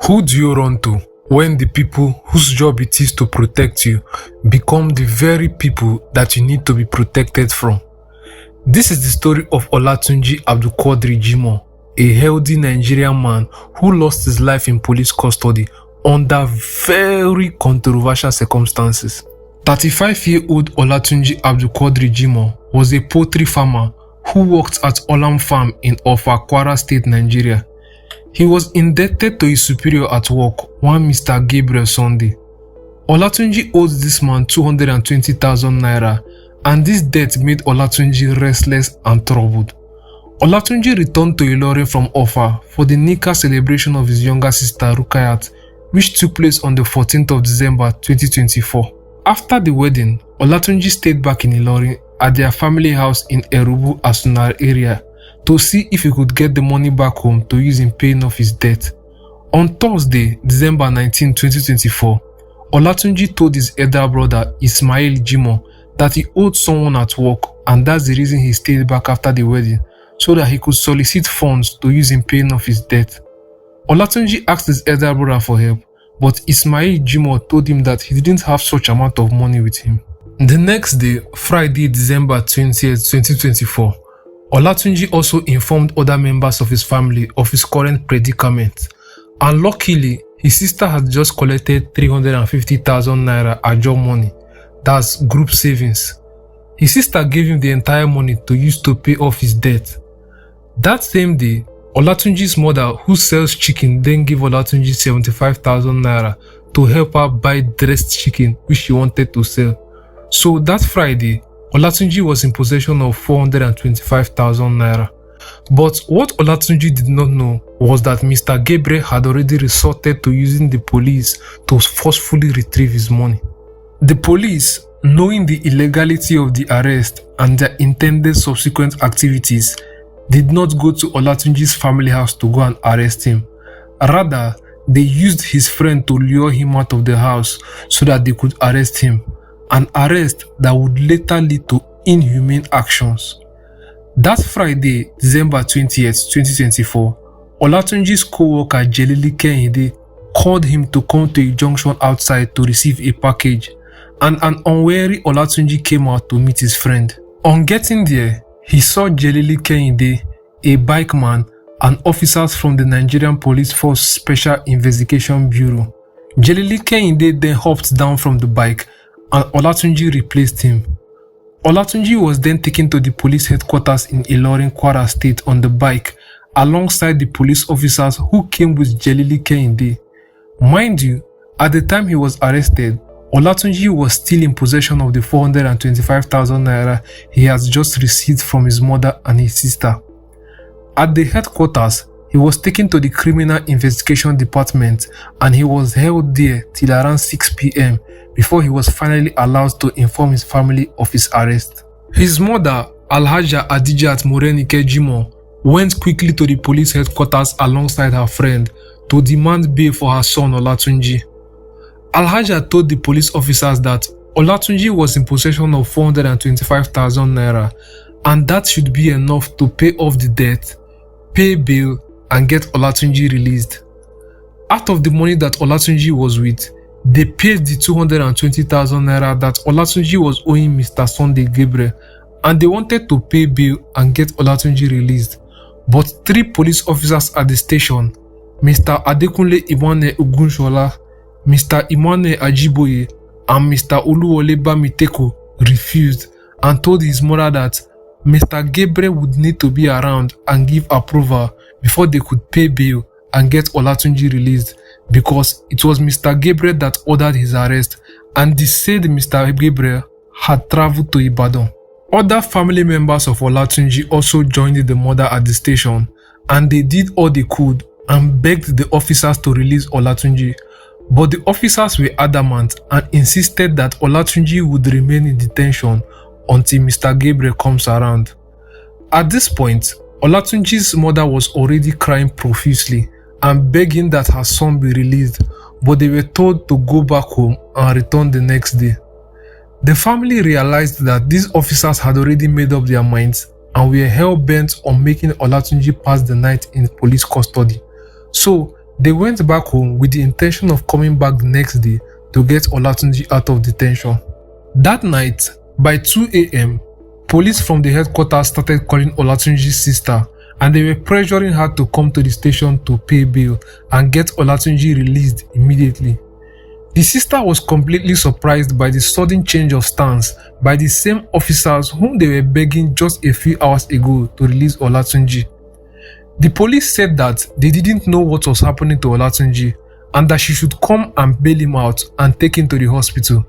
Who do you run to when the people whose job it is to protect you become the very people that you need to be protected from? This is the story of Olatunji Abdulquadri Jimoh, a healthy Nigerian man who lost his life in police custody under very controversial circumstances. 35-year-old Olatunji Abdulquadri Jimoh was a poultry farmer who worked at Olam Farm in Kwara State, Nigeria. He was indebted to his superior at work, one Mr. Gabriel Sunday. Olatunji owed this man 220,000 naira, and this debt made Olatunji restless and troubled. Olatunji returned to Ilorin from Offa for the Nikah celebration of his younger sister Rukayat, which took place on the 14th of December 2024. After the wedding, Olatunji stayed back in Ilorin at their family house in Erubu Asunar area to see if he could get the money back home to use in paying off his debt. On Thursday, December 19, 2024, Olatunji told his elder brother Ismail Jimoh that he owed someone at work, and that's the reason he stayed back after the wedding, so that he could solicit funds to use in paying off his debt. Olatunji asked his elder brother for help, but Ismail Jimoh told him that he didn't have such amount of money with him. The next day, Friday, December 20th, 2024, Olatunji also informed other members of his family of his current predicament, and luckily, his sister had just collected 350,000 naira ajo money, that's group savings. His sister gave him the entire money to use to pay off his debt. That same day, Olatunji's mother, who sells chicken, then gave Olatunji 75,000 naira to help her buy dressed chicken which she wanted to sell. So that Friday, Olatunji was in possession of 425,000 naira. But what Olatunji did not know was that Mr. Gabriel had already resorted to using the police to forcefully retrieve his money. The police, knowing the illegality of the arrest and their intended subsequent activities, did not go to Olatunji's family house to go and arrest him. Rather, they used his friend to lure him out of the house so that they could arrest him. An arrest that would later lead to inhumane actions. That Friday, December 20th, 2024, Olatunji's co-worker Jelili Kehinde called him to come to a junction outside to receive a package, and an unwary Olatunji came out to meet his friend. On getting there, he saw Jelili Kehinde, a bikeman, and officers from the Nigerian Police Force Special Investigation Bureau. Jelili Kehinde then hopped down from the bike, and Olatunji replaced him. Olatunji was then taken to the police headquarters in Ilorin, Kwara State on the bike, alongside the police officers who came with Jelili Kehinde. Mind you, at the time he was arrested, Olatunji was still in possession of the 425,000 naira he has just received from his mother and his sister. At the headquarters, he was taken to the Criminal Investigation Department, and he was held there till around 6 p.m. before he was finally allowed to inform his family of his arrest. His mother, Alhaja Adijat Morenike Jimoh, went quickly to the police headquarters alongside her friend to demand bail for her son Olatunji. Alhaja told the police officers that Olatunji was in possession of 425,000 naira, and that should be enough to pay off the debt, pay bail, and get Olatunji released. Out of the money that Olatunji was with, they paid the 220,000 naira that Olatunji was owing Mr. Sunday Gabriel, and they wanted to pay bail and get Olatunji released. But 3 police officers at the station, Mr. Adekunle Imane Ogunshola, Mr. Imane Ajiboye, and Mr. Oluwole Bamiteko, refused and told his mother that Mr. Gabriel would need to be around and give approval before they could pay bail and get Olatunji released, because it was Mr. Gabriel that ordered his arrest, and they said Mr. Gabriel had traveled to Ibadan. Other family members of Olatunji also joined the mother at the station, and they did all they could and begged the officers to release Olatunji, but the officers were adamant and insisted that Olatunji would remain in detention until Mr. Gabriel comes around. At this point, Olatunji's mother was already crying profusely and begging that her son be released, but they were told to go back home and return the next day. The family realized that these officers had already made up their minds and were hell-bent on making Olatunji pass the night in police custody. So They went back home with the intention of coming back the next day to get Olatunji out of detention. That night, by 2 a.m., police from the headquarters started calling Olatunji's sister, and they were pressuring her to come to the station to pay bail and get Olatunji released immediately. The sister was completely surprised by the sudden change of stance by the same officers whom they were begging just a few hours ago to release Olatunji. The police said that they didn't know what was happening to Olatunji and that she should come and bail him out and take him to the hospital.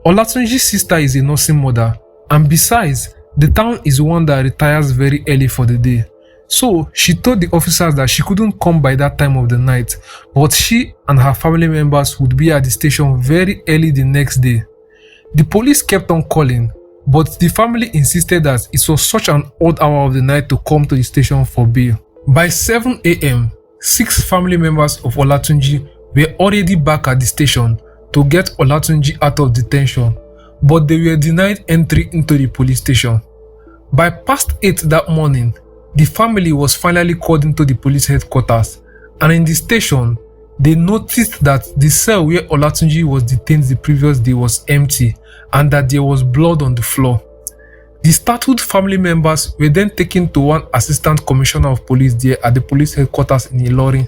Olatunji's sister is a nursing mother, and besides, the town is one that retires very early for the day. So she told the officers that she couldn't come by that time of the night, but she and her family members would be at the station very early the next day. The police kept on calling, but the family insisted that it was such an odd hour of the night to come to the station for bail. By 7 a.m., 6 family members of Olatunji were already back at the station to get Olatunji out of detention, but they were denied entry into the police station. By past 8 that morning, the family was finally called into the police headquarters, and in the station, they noticed that the cell where Olatunji was detained the previous day was empty and that there was blood on the floor. The startled family members were then taken to one assistant commissioner of police there at the police headquarters in Ilorin.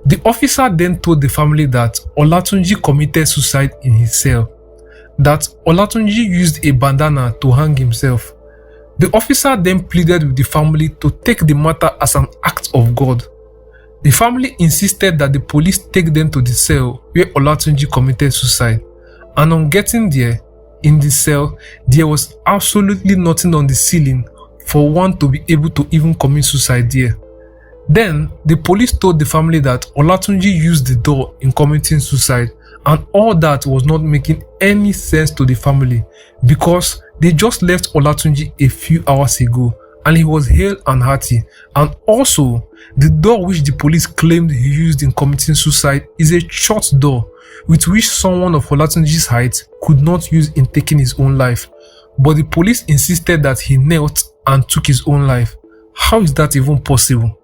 The officer then told the family that Olatunji committed suicide in his cell, that Olatunji used a bandana to hang himself. The officer then pleaded with the family to take the matter as an act of God. The family insisted that the police take them to the cell where Olatunji committed suicide, and on getting there, in the cell, there was absolutely nothing on the ceiling for one to be able to even commit suicide there. Then, the police told the family that Olatunji used the door in committing suicide, and all that was not making any sense to the family because they just left Olatunji a few hours ago and he was hale and hearty, and also the door which the police claimed he used in committing suicide is a short door with which someone of Olatunji's height could not use in taking his own life, but the police insisted that he knelt and took his own life. How is that even possible?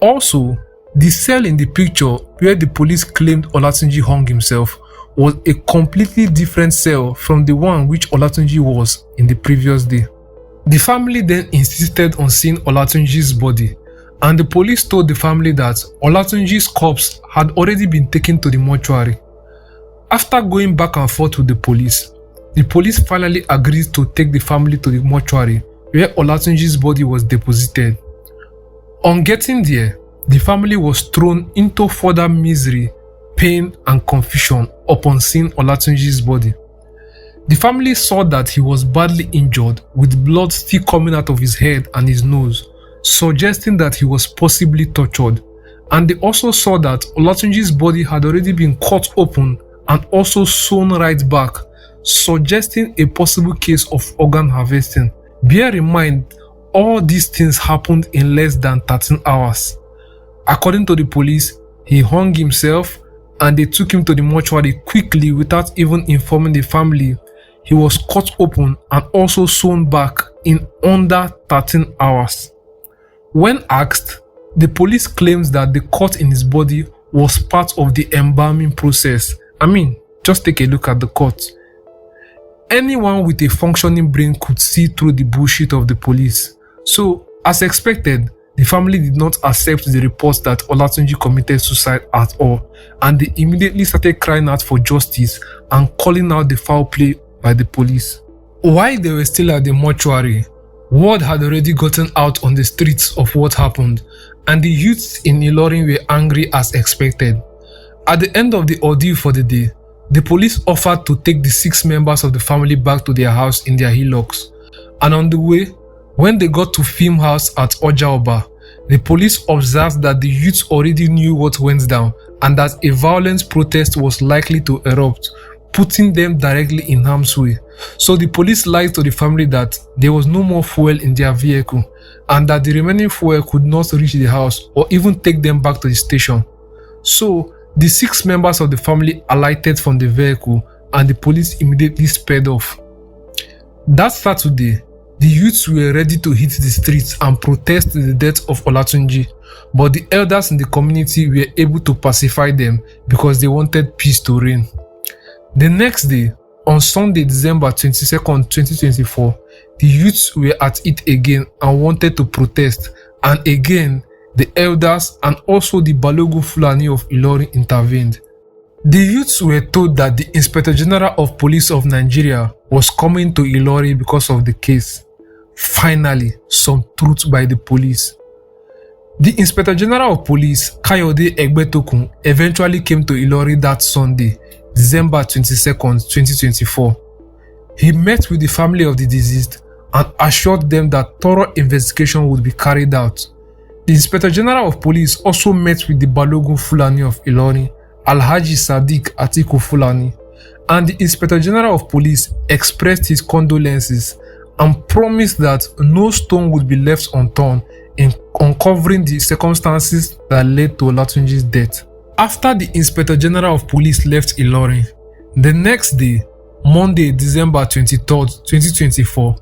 Also, the cell in the picture where the police claimed Olatunji hung himself was a completely different cell from the one which Olatunji was in the previous day. The family then insisted on seeing Olatunji's body, and the police told the family that Olatunji's corpse had already been taken to the mortuary. After going back and forth with the police finally agreed to take the family to the mortuary where Olatunji's body was deposited. On getting there, the family was thrown into further misery, pain and confusion upon seeing Olatunji's body. The family saw that he was badly injured with blood still coming out of his head and his nose, suggesting that he was possibly tortured, and they also saw that Olatunji's body had already been cut open and also sewn right back, suggesting a possible case of organ harvesting. Bear in mind, all these things happened in less than 13 hours. According to the police, he hung himself and they took him to the mortuary quickly without even informing the family. He was cut open and also sewn back in under 13 hours. When asked, the police claims that the cut in his body was part of the embalming process. I mean, just take a look at the cut. Anyone with a functioning brain could see through the bullshit of the police. So, as expected, the family did not accept the reports that Olatunji committed suicide at all, and they immediately started crying out for justice and calling out the foul play by the police. While they were still at the mortuary, word had already gotten out on the streets of what happened, and the youths in Ilorin were angry as expected. At the end of the ordeal for the day, the police offered to take the 6 members of the family back to their house in their hillocks, and on the way, when they got to Film House at Ojaoba, the police observed that the youths already knew what went down and that a violent protest was likely to erupt, putting them directly in harm's way. So the police lied to the family that there was no more fuel in their vehicle and that the remaining fuel could not reach the house or even take them back to the station. So the 6 members of the family alighted from the vehicle and the police immediately sped off. That Saturday, The youths were ready to hit the streets and protest the death of Olatunji, but the elders in the community were able to pacify them because they wanted peace to reign. The next day, on Sunday, December 22nd, 2024, the youths were at it again and wanted to protest, and again, the elders and also the Balogun Fulani of Ilorin intervened. The youths were told that the Inspector General of Police of Nigeria was coming to Ilorin because of the case. Finally, some truth by the police. The Inspector General of Police, Kayode Egbetokun, eventually came to Ilorin that Sunday, December 22nd, 2024. He met with the family of the deceased and assured them that thorough investigation would be carried out. The Inspector General of Police also met with the Balogun Fulani of Ilorin, Alhaji Sadiq Atiku Fulani, and the Inspector General of Police expressed his condolences and promised that no stone would be left unturned in uncovering the circumstances that led to Olatunji's death. After the Inspector General of Police left Ilorin, the next day, Monday, December 23rd, 2024,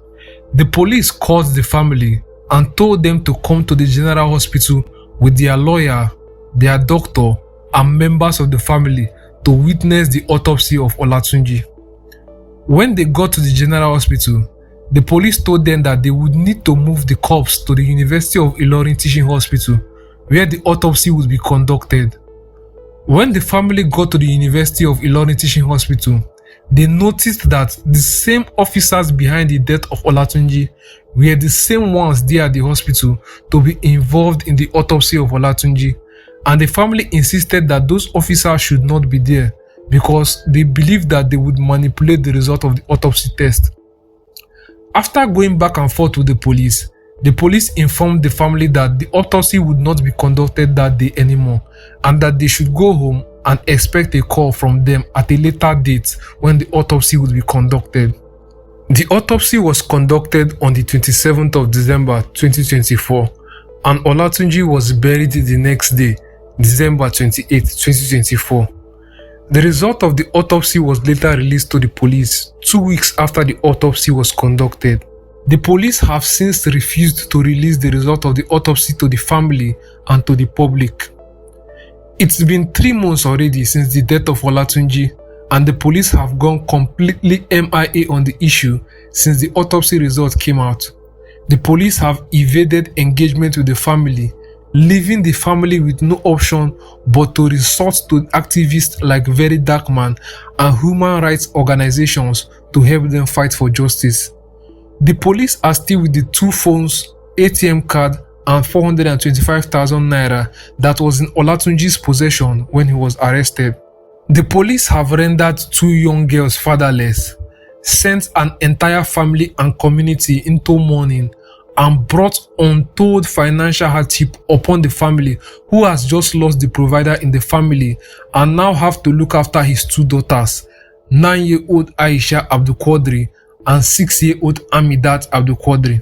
the police called the family and told them to come to the General Hospital with their lawyer, their doctor, and members of the family to witness the autopsy of Olatunji. When they got to the General Hospital, the police told them that they would need to move the corpse to the University of Ilorin Teaching Hospital, where the autopsy would be conducted. When the family got to the University of Ilorin Teaching Hospital, they noticed that the same officers behind the death of Olatunji were the same ones there at the hospital to be involved in the autopsy of Olatunji, and the family insisted that those officers should not be there because they believed that they would manipulate the result of the autopsy test. After going back and forth with the police informed the family that the autopsy would not be conducted that day anymore and that they should go home and expect a call from them at a later date when the autopsy would be conducted. The autopsy was conducted on the 27th of December 2024 and Olatunji was buried the next day, December 28, 2024. The result of the autopsy was later released to the police 2 weeks after the autopsy was conducted. The police have since refused to release the result of the autopsy to the family and to the public. It's been 3 months already since the death of Olatunji, and the police have gone completely MIA on the issue since the autopsy result came out. The police have evaded engagement with the family, leaving the family with no option but to resort to activists like Very Dark Man and human rights organizations to help them fight for justice. The police are still with the 2 phones, ATM card, and 425,000 naira that was in Olatunji's possession when he was arrested. The police have rendered 2 young girls fatherless, sent an entire family and community into mourning, and brought untold financial hardship upon the family who has just lost the provider in the family and now have to look after his 2 daughters, 9-year-old Aisha Abdulquadri and 6-year-old Amidat Abdulquadri.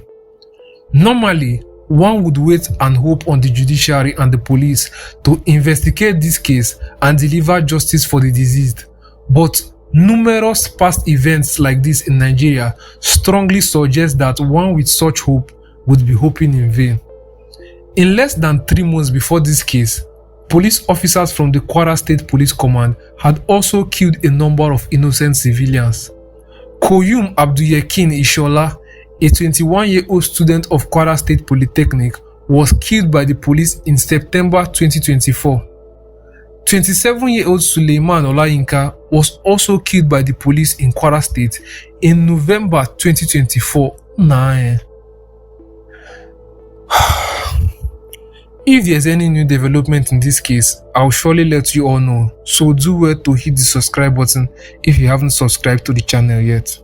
Normally, one would wait and hope on the judiciary and the police to investigate this case and deliver justice for the deceased, but numerous past events like this in Nigeria strongly suggest that one with such hope would be hoping in vain. In less than 3 months before this case, police officers from the Kwara State Police Command had also killed a number of innocent civilians. Koyum Abdulyekin Ishola, a 21-year-old student of Kwara State Polytechnic, was killed by the police in September 2024. 27-year-old Suleiman Olayinka was also killed by the police in Kwara State in November 2024. If there's any new development in this case, I'll surely let you all know, so do well to hit the subscribe button if you haven't subscribed to the channel yet.